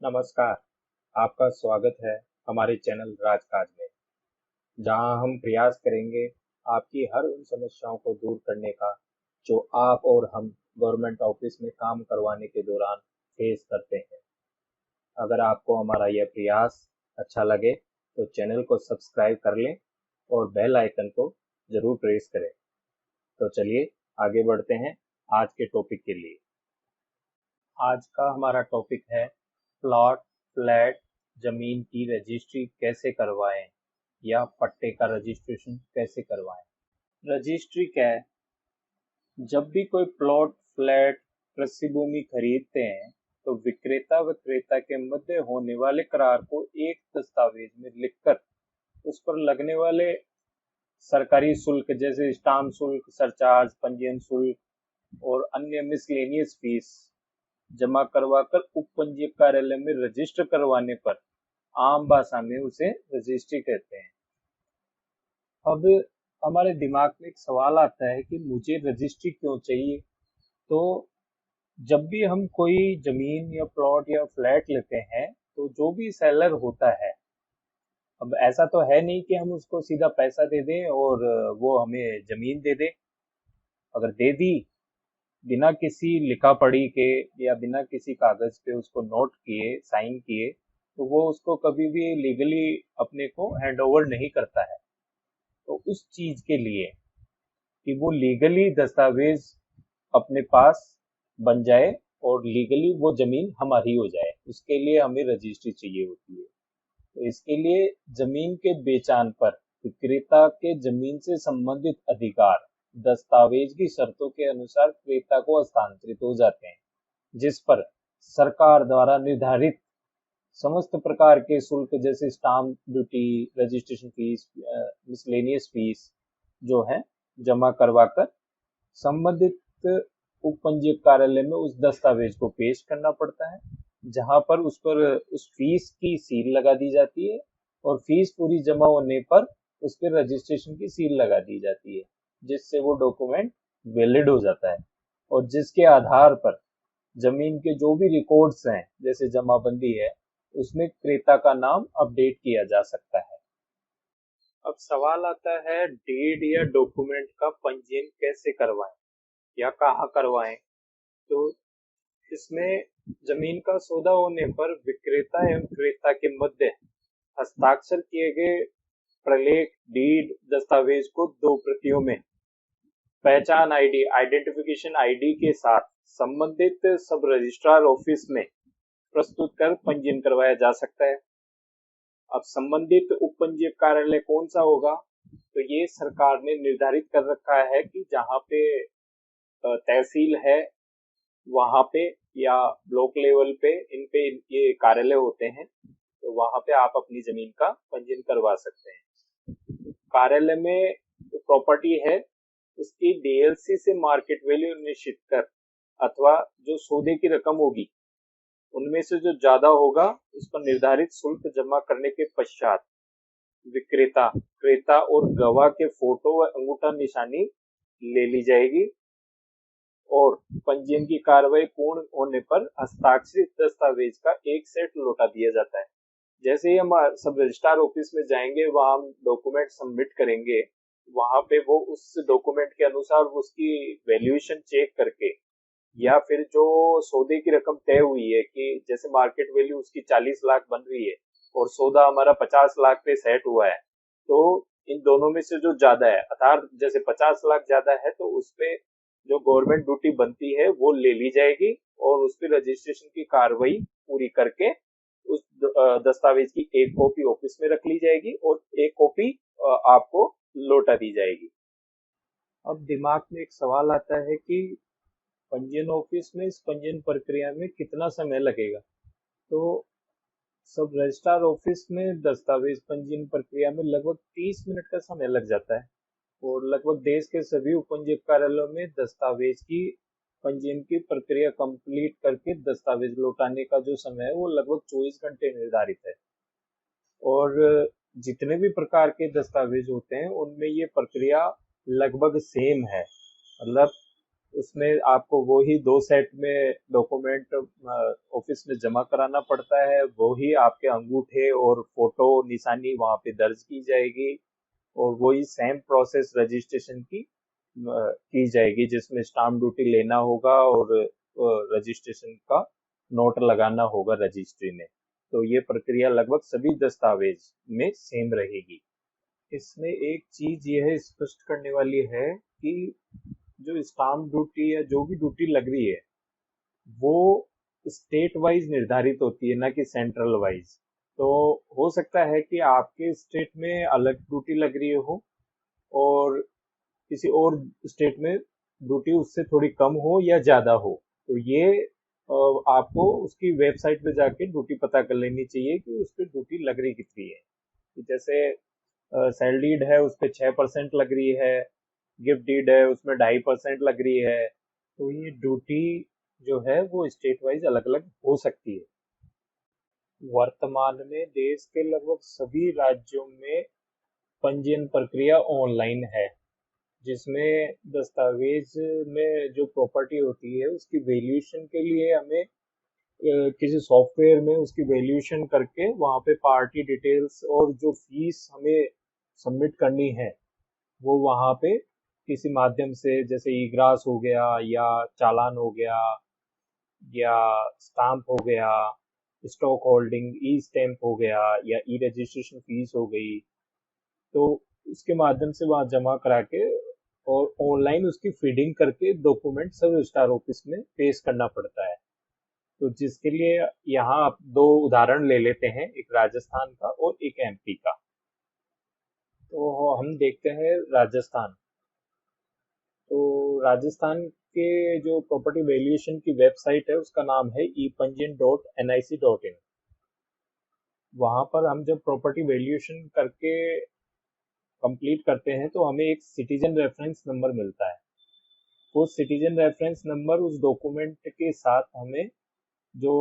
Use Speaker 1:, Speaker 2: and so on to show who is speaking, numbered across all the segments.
Speaker 1: नमस्कार, आपका स्वागत है हमारे चैनल राजकाज में, जहां हम प्रयास करेंगे आपकी हर उन समस्याओं को दूर करने का जो आप और हम गवर्नमेंट ऑफिस में काम करवाने के दौरान फेस करते हैं। अगर आपको हमारा यह प्रयास अच्छा लगे तो चैनल को सब्सक्राइब कर लें और बेल आइकन को जरूर प्रेस करें। तो चलिए आगे बढ़ते हैं आज के टॉपिक के लिए। आज का हमारा टॉपिक है प्लॉट फ्लैट जमीन की रजिस्ट्री कैसे करवाएं या पट्टे का रजिस्ट्रेशन कैसे करवाएं। रजिस्ट्री क्या है? जब भी कोई प्लॉट फ्लैट कृषि भूमि खरीदते हैं तो विक्रेता व क्रेता के मध्य होने वाले करार को एक दस्तावेज में लिखकर उस पर लगने वाले सरकारी शुल्क जैसे स्टाम्प शुल्क, सरचार्ज, पंजीयन शुल्क और अन्य मिसलेनियस फीस जमा करवाकर उपपंजीयक कार्यालय में रजिस्टर करवाने पर आम भाषा में उसे रजिस्ट्री कहते हैं। अब हमारे दिमाग में एक सवाल आता है कि मुझे रजिस्ट्री क्यों चाहिए। तो जब भी हम कोई जमीन या प्लॉट या फ्लैट लेते हैं तो जो भी सेलर होता है, अब ऐसा तो है नहीं कि हम उसको सीधा पैसा दे दें और वो हमें जमीन दे दे। अगर दे दी बिना किसी लिखा पढ़ी के या बिना किसी कागज पे उसको नोट किए साइन किए तो वो उसको कभी भी लीगली अपने को हैंड ओवर नहीं करता है। तो उस चीज के लिए कि वो लीगली दस्तावेज अपने पास बन जाए और लीगली वो जमीन हमारी हो जाए, उसके लिए हमें रजिस्ट्री चाहिए होती है। तो इसके लिए जमीन के बेचान पर विक्रेता के जमीन से संबंधित अधिकार दस्तावेज की शर्तों के अनुसार क्रेता को हस्तांतरित हो जाते हैं, जिस पर सरकार द्वारा निर्धारित समस्त प्रकार के शुल्क जैसे stamp duty, registration fees, miscellaneous fees जो है जमा करवाकर संबंधित उपपंजीयक कार्यालय में उस दस्तावेज को पेश करना पड़ता है, जहां पर उस फीस की सील लगा दी जाती है और फीस पूरी जमा होने पर उस पर रजिस्ट्रेशन की सील लगा दी जाती है, जिससे वो डॉक्यूमेंट वैलिड हो जाता है और जिसके आधार पर जमीन के जो भी रिकॉर्ड्स हैं जैसे जमाबंदी है उसमें क्रेता का नाम अपडेट किया जा सकता है। अब सवाल आता है डीड या डॉक्यूमेंट का पंजीयन कैसे करवाएं या कहाँ करवाएं। तो इसमें जमीन का सौदा होने पर विक्रेता एवं क्रेता के मध्य हस्ताक्षर किए गए प्रलेख डीड दस्तावेज को दो प्रतियों में पहचान आईडी आइडेंटिफिकेशन आईडी के साथ संबंधित सब रजिस्ट्रार ऑफिस में प्रस्तुत कर पंजीयन करवाया जा सकता है। अब संबंधित उपपंजीयक कार्यालय कौन सा होगा? तो ये सरकार ने निर्धारित कर रखा है कि जहाँ पे तहसील है वहां पे या ब्लॉक लेवल पे इन पे ये कार्यालय होते हैं, तो वहां पे आप अपनी जमीन का पंजीयन करवा सकते हैं। कार्यालय में जो प्रॉपर्टी है उसकी डीएलसी से मार्केट वैल्यू निश्चित कर अथवा जो सौदे की रकम होगी उनमें से जो ज्यादा होगा उस पर निर्धारित शुल्क जमा करने के पश्चात विक्रेता क्रेता और गवाह के फोटो व अंगूठा निशानी ले ली जाएगी और पंजीयन की कार्रवाई पूर्ण होने पर हस्ताक्षरित दस्तावेज का एक सेट लौटा दिया जाता है। जैसे ही हम सब रजिस्ट्रार ऑफिस में जाएंगे वहां हम डॉक्यूमेंट सबमिट करेंगे, वहां पे वो उस डॉक्यूमेंट के अनुसार उसकी वैल्यूएशन चेक करके या फिर जो सौदे की रकम तय हुई है कि जैसे मार्केट वैल्यू उसकी 40 लाख बन रही है और सौदा हमारा 50 लाख पे सेट हुआ है, तो इन दोनों में से जो ज्यादा है अर्थात जैसे 50 लाख ज्यादा है तो उस पे जो गवर्नमेंट ड्यूटी बनती है वो ले ली जाएगी और उस पर रजिस्ट्रेशन की कार्रवाई पूरी करके उस दस्तावेज की एक कॉपी ऑफिस में रख ली जाएगी और एक कॉपी आपको लौटा दी जाएगी। अब दिमाग में एक सवाल आता है कि पंजीयन ऑफिस में इस पंजीयन प्रक्रिया में कितना समय लगेगा। तो सब रजिस्ट्रार ऑफिस में दस्तावेज पंजीयन प्रक्रिया में लगभग 30 मिनट का समय लग जाता है और लगभग देश के सभी उपपंजीयक कार्यालयों में दस्तावेज की पंजीयन की प्रक्रिया कंप्लीट करके दस्तावेज लौटाने का जो समय है वो लगभग 24 घंटे निर्धारित है। और जितने भी प्रकार के दस्तावेज होते हैं उनमें ये प्रक्रिया लगभग सेम है। मतलब उसमें आपको वही 2 सेट में डॉक्यूमेंट ऑफिस में जमा कराना पड़ता है। वही आपके अंगूठे और फोटो निशानी वहां पे दर्ज की जाएगी, और वही सेम प्रोसेस रजिस्ट्रेशन की जाएगी, जिसमें स्टाम्प ड्यूटी लेना होगा और रजिस्ट्रेशन का नोट लगाना होगा रजिस्ट्री में। तो ये प्रक्रिया लगभग सभी दस्तावेज में सेम रहेगी। इसमें एक चीज यह स्पष्ट करने वाली है कि जो स्टाम्प ड्यूटी या जो भी ड्यूटी लग रही है वो स्टेट वाइज निर्धारित होती है, ना कि सेंट्रल वाइज। तो हो सकता है कि आपके स्टेट में अलग ड्यूटी लग रही हो और किसी और स्टेट में ड्यूटी उससे थोड़ी कम हो या ज्यादा हो। तो ये आपको उसकी वेबसाइट पे जाके ड्यूटी पता कर लेनी चाहिए कि उस पर ड्यूटी लग रही कितनी है। कि जैसे सेल डीड है उस पर 6% लग रही है, गिफ्ट डीड है उसमें 2.5% लग रही है। तो ये ड्यूटी जो है वो स्टेट वाइज अलग अलग हो सकती है। वर्तमान में देश के लगभग सभी राज्यों में पंजीयन प्रक्रिया ऑनलाइन है, जिसमें दस्तावेज में जो प्रॉपर्टी होती है उसकी वैल्यूएशन के लिए हमें किसी सॉफ्टवेयर में उसकी वैल्यूएशन करके वहाँ पे पार्टी डिटेल्स और जो फीस हमें सबमिट करनी है वो वहाँ पे किसी माध्यम से, जैसे ई ग्रास हो गया या चालान हो गया या स्टाम्प हो गया, स्टॉक होल्डिंग ई स्टैम्प हो गया या ई रजिस्ट्रेशन फीस हो गई, तो उसके माध्यम से वहाँ जमा करा के और ऑनलाइन उसकी फीडिंग करके डॉक्यूमेंट सब रजिस्ट्रार ऑफिस में पेश करना पड़ता है। तो जिसके लिए यहाँ आप 2 उदाहरण ले लेते हैं, एक राजस्थान का और एक एमपी का। तो हम देखते हैं राजस्थान। तो राजस्थान के जो प्रॉपर्टी वैल्यूएशन की वेबसाइट है उसका नाम है epanjin.nic.in। वहां पर हम जब प्रॉपर्टी वैल्यूएशन करके कंप्लीट करते हैं तो हमें एक सिटीजन रेफरेंस नंबर मिलता है। वो सिटीजन रेफरेंस नंबर उस डॉक्यूमेंट के साथ हमें जो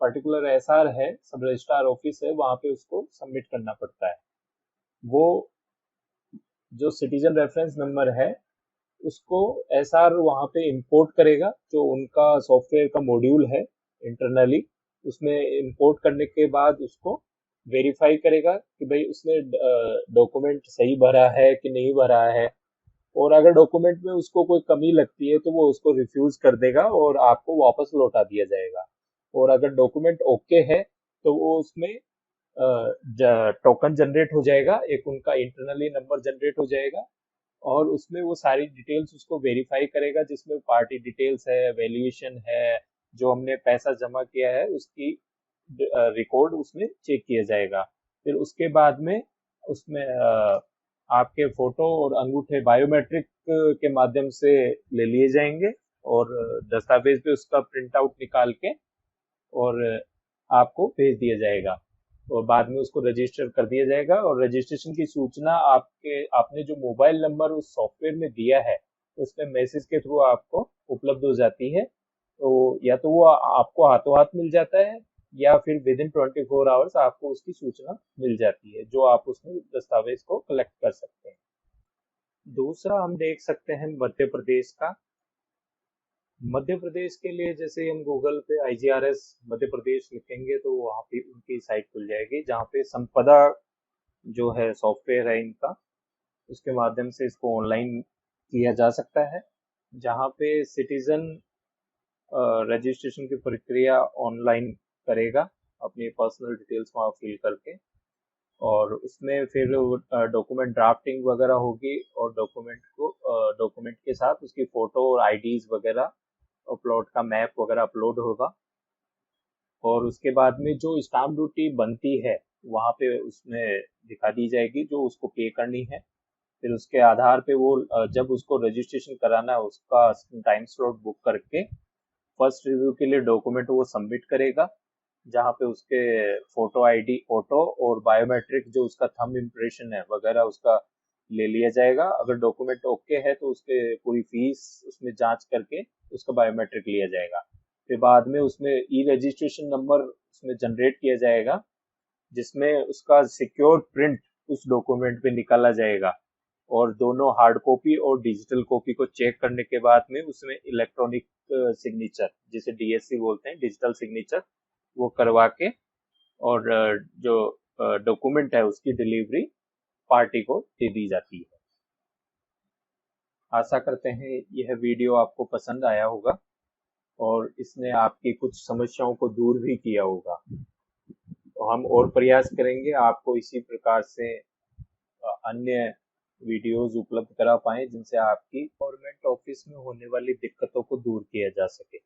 Speaker 1: पर्टिकुलर एसआर है, सब रजिस्ट्रार ऑफिस है, वहां पे उसको सबमिट करना पड़ता है। वो जो सिटीजन रेफरेंस नंबर है उसको एसआर वहां पे इंपोर्ट करेगा, जो उनका सॉफ्टवेयर का मॉड्यूल है इंटरनली, उसमें इंपोर्ट करने के बाद उसको वेरीफाई करेगा कि भाई उसने डॉक्यूमेंट सही भरा है कि नहीं भरा है। और अगर डॉक्यूमेंट में उसको कोई कमी लगती है तो वो उसको रिफ्यूज कर देगा और आपको वापस लौटा दिया जाएगा। और अगर डॉक्यूमेंट ओके है तो वो उसमें टोकन जनरेट हो जाएगा, एक उनका इंटरनली नंबर जनरेट हो जाएगा, और उसमें वो सारी डिटेल्स उसको वेरीफाई करेगा, जिसमें पार्टी डिटेल्स है, वैल्यूएशन है, जो हमने पैसा जमा किया है उसकी रिकॉर्ड उसमें चेक किया जाएगा। फिर उसके बाद में उसमें आपके फोटो और अंगूठे बायोमेट्रिक के माध्यम से ले लिए जाएंगे और दस्तावेज पे उसका प्रिंट आउट निकाल के और आपको भेज दिया जाएगा, और बाद में उसको रजिस्टर कर दिया जाएगा। और रजिस्ट्रेशन की सूचना आपने जो मोबाइल नंबर उस सॉफ्टवेयर में दिया है उसमें मैसेज के थ्रू आपको उपलब्ध हो जाती है। तो या तो वो आपको हाथों हाथ मिल जाता है या फिर विद इन 24 आवर्स आपको उसकी सूचना मिल जाती है, जो आप उसमें दस्तावेज को कलेक्ट कर सकते हैं। दूसरा हम देख सकते हैं मध्य प्रदेश का। मध्य प्रदेश के लिए जैसे हम गूगल पे आईजीआरएस मध्य प्रदेश लिखेंगे तो वहाँ पे उनकी साइट खुल जाएगी, जहाँ पे संपदा जो है सॉफ्टवेयर है इनका, उसके माध्यम से इसको ऑनलाइन किया जा सकता है, जहाँ पे सिटीजन रजिस्ट्रेशन की प्रक्रिया ऑनलाइन करेगा अपनी पर्सनल डिटेल्स वहाँ फिल करके, और उसमें फिर डॉक्यूमेंट ड्राफ्टिंग वगैरह होगी और डॉक्यूमेंट के साथ उसकी फोटो और आईडीज वगैरह प्लॉट का मैप वगैरह अपलोड होगा। और उसके बाद में जो स्टाम्प ड्यूटी बनती है वहाँ पे उसमें दिखा दी जाएगी जो उसको पे करनी है। फिर उसके आधार पे वो जब उसको रजिस्ट्रेशन कराना है उसका टाइम स्लॉट बुक करके फर्स्ट रिव्यू के लिए डॉक्यूमेंट वो सबमिट करेगा, जहाँ पे उसके फोटो आईडी, फोटो और बायोमेट्रिक जो उसका थंब इम्प्रेशन है वगैरह उसका ले लिया जाएगा। अगर डॉक्यूमेंट ओके है तो उसके पूरी फीस उसमें जांच करके उसका बायोमेट्रिक लिया जाएगा। फिर बाद में उसमें ई रजिस्ट्रेशन नंबर उसमें जनरेट किया जाएगा, जिसमें उसका सिक्योर प्रिंट उस डॉक्यूमेंट पे निकाला जाएगा, और दोनों हार्ड कॉपी और डिजिटल कॉपी को चेक करने के बाद में उसमें इलेक्ट्रॉनिक सिग्नेचर, जिसे डीएससी बोलते हैं, डिजिटल सिग्नेचर, वो करवा के और जो डॉक्यूमेंट है उसकी डिलीवरी पार्टी को दे दी जाती है। आशा करते हैं यह वीडियो आपको पसंद आया होगा और इसने आपकी कुछ समस्याओं को दूर भी किया होगा। तो हम और प्रयास करेंगे आपको इसी प्रकार से अन्य वीडियोस उपलब्ध करा पाएं जिनसे आपकी गवर्नमेंट ऑफिस में होने वाली दिक्कतों को दूर किया जा सके।